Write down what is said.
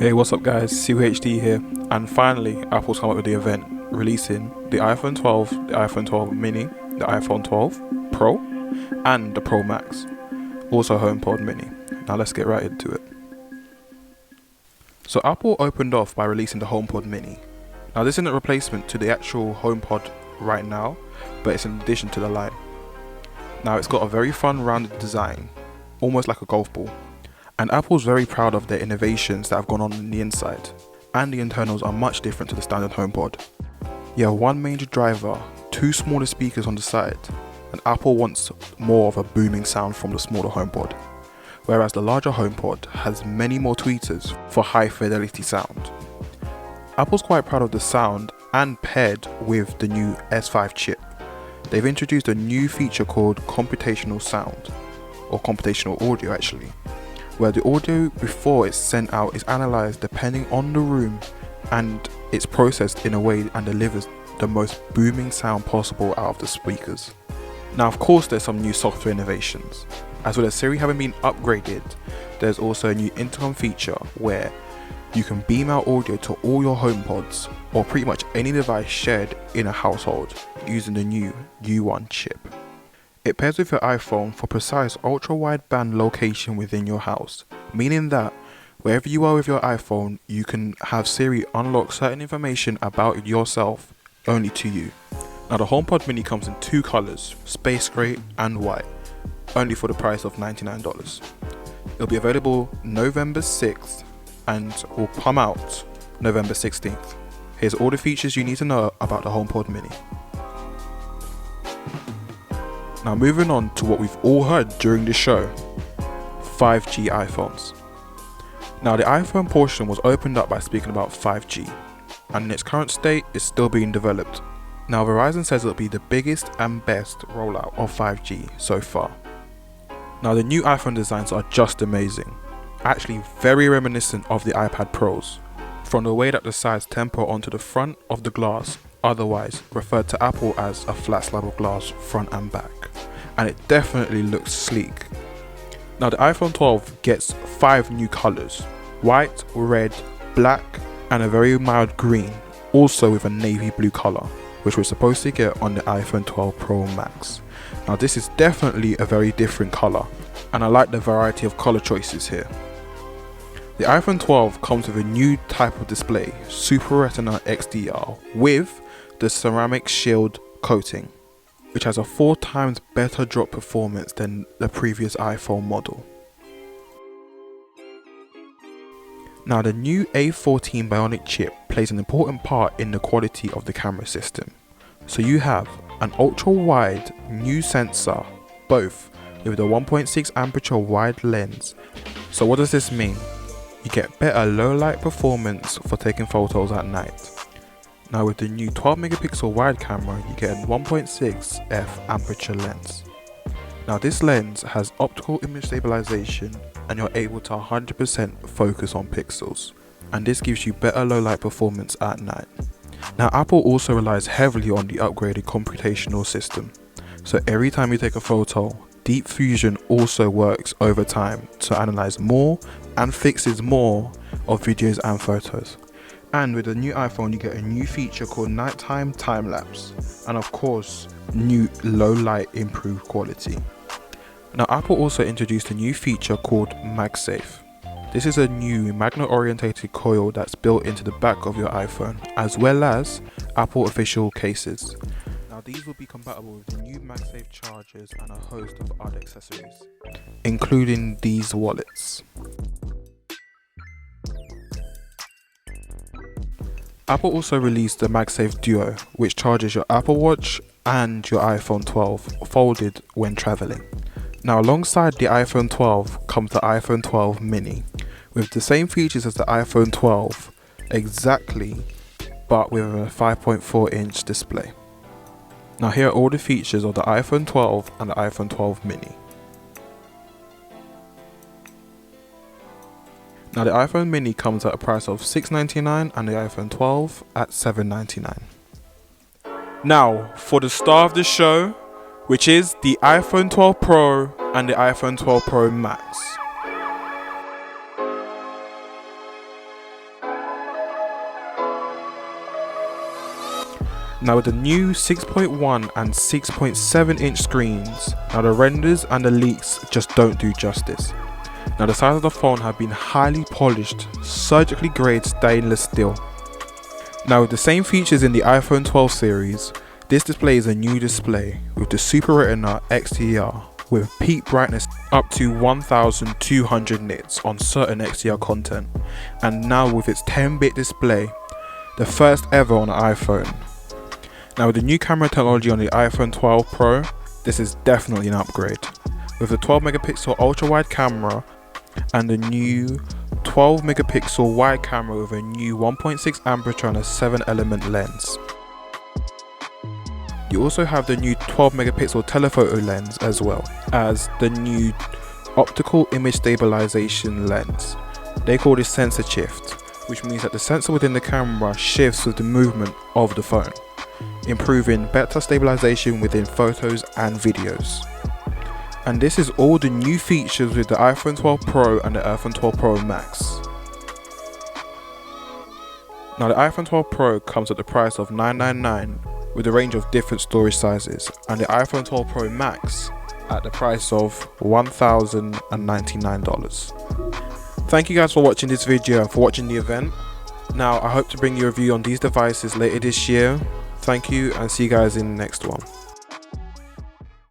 Hey, what's up guys, CUHD here, and finally Apple's come up with the event releasing the iPhone 12, the iPhone 12 Mini, the iPhone 12 Pro, and the Pro Max, also HomePod Mini. Now let's get right into it. So Apple opened off by releasing the HomePod Mini. Now this isn't a replacement to the actual HomePod right now, but it's in addition to the line. Now it's got a very fun rounded design, almost like a golf ball. And Apple's very proud of their innovations that have gone on the inside, and the internals are much different to the standard HomePod. You have one major driver, two smaller speakers on the side, and Apple wants more of a booming sound from the smaller HomePod, whereas the larger HomePod has many more tweeters for high fidelity sound. Apple's quite proud of the sound, and paired with the new S5 chip, they've introduced a new feature called computational sound, or computational audio actually, where the audio before it's sent out is analysed depending on the room, and it's processed in a way and delivers the most booming sound possible out of the speakers. Now of course there's some new software innovations. As well as Siri having been upgraded, there's also a new intercom feature where you can beam out audio to all your HomePods or pretty much any device shared in a household using the new U1 chip. It pairs with your iPhone for precise ultra-wideband location within your house, meaning that wherever you are with your iPhone, you can have Siri unlock certain information about yourself only to you. Now the HomePod Mini comes in two colours, space grey and white, only for the price of $99. It'll be available November 6th and will come out November 16th. Here's all the features you need to know about the HomePod Mini. Now moving on to what we've all heard during the show, 5G iPhones. Now the iPhone portion was opened up by speaking about 5G, and in its current state is still being developed. Now Verizon says it'll be the biggest and best rollout of 5G so far. Now the new iPhone designs are just amazing, actually very reminiscent of the iPad Pros, from the way that the sides temper onto the front of the glass, otherwise referred to Apple as a flat slab of glass front and back, and it definitely looks sleek. Now the iPhone 12 gets 5 new colours, white, red, black and a very mild green, also with a navy blue colour, which we're supposed to get on the iPhone 12 Pro Max. Now this is definitely a very different colour, and I like the variety of colour choices here. The iPhone 12 comes with a new type of display, Super Retina XDR, with the ceramic shield coating, which has a 4 times better drop performance than the previous iPhone model. Now the new A14 Bionic chip plays an important part in the quality of the camera system. So you have an ultra wide new sensor, both with the 1.6 aperture wide lens. So what does this mean? You get better low light performance for taking photos at night. Now with the new 12 megapixel wide camera, you get a 1.6 f aperture lens. Now this lens has optical image stabilization, and you're able to 100% focus on pixels, and this gives you better low light performance at night. Now Apple also relies heavily on the upgraded computational system, so every time you take a photo, Deep Fusion also works over time to analyze more and fixes more of videos and photos. And with the new iPhone you get a new feature called nighttime time lapse, and of course new low light improved quality. Now Apple also introduced a new feature called MagSafe. This is a new magnet orientated coil that's built into the back of your iPhone, as well as Apple official cases. Now these will be compatible with the new MagSafe chargers and a host of other accessories, including these wallets. Apple also released the MagSafe Duo, which charges your Apple Watch and your iPhone 12 folded when traveling. Now alongside the iPhone 12 comes the iPhone 12 Mini, with the same features as the iPhone 12 exactly, but with a 5.4 inch display. Now here are all the features of the iPhone 12 and the iPhone 12 Mini. Now the iPhone Mini comes at a price of $699 and the iPhone 12 at $799. Now for the star of the show, which is the iPhone 12 Pro and the iPhone 12 Pro Max. Now with the new 6.1 and 6.7 inch screens, now the renders and the leaks just don't do justice. Now the sides of the phone have been highly polished, surgically grade stainless steel. Now with the same features in the iPhone 12 series, this display is a new display with the Super Retina XDR with peak brightness up to 1200 nits on certain XDR content, and now with its 10-bit display, the first ever on an iPhone. Now with the new camera technology on the iPhone 12 Pro, this is definitely an upgrade. With the 12 megapixel ultra wide camera and the new 12 megapixel wide camera with a new 1.6 aperture and a 7 element lens. You also have the new 12 megapixel telephoto lens as well as the new optical image stabilization lens. They call this sensor shift, which means that the sensor within the camera shifts with the movement of the phone, improving better stabilization within photos and videos. And this is all the new features with the iPhone 12 Pro and the iPhone 12 Pro Max. Now the iPhone 12 Pro comes at the price of $999 with a range of different storage sizes, and the iPhone 12 Pro Max at the price of $1,099. Thank you guys for watching this video and for watching the event. Now I hope to bring you a review on these devices later this year. Thank you and see you guys in the next one.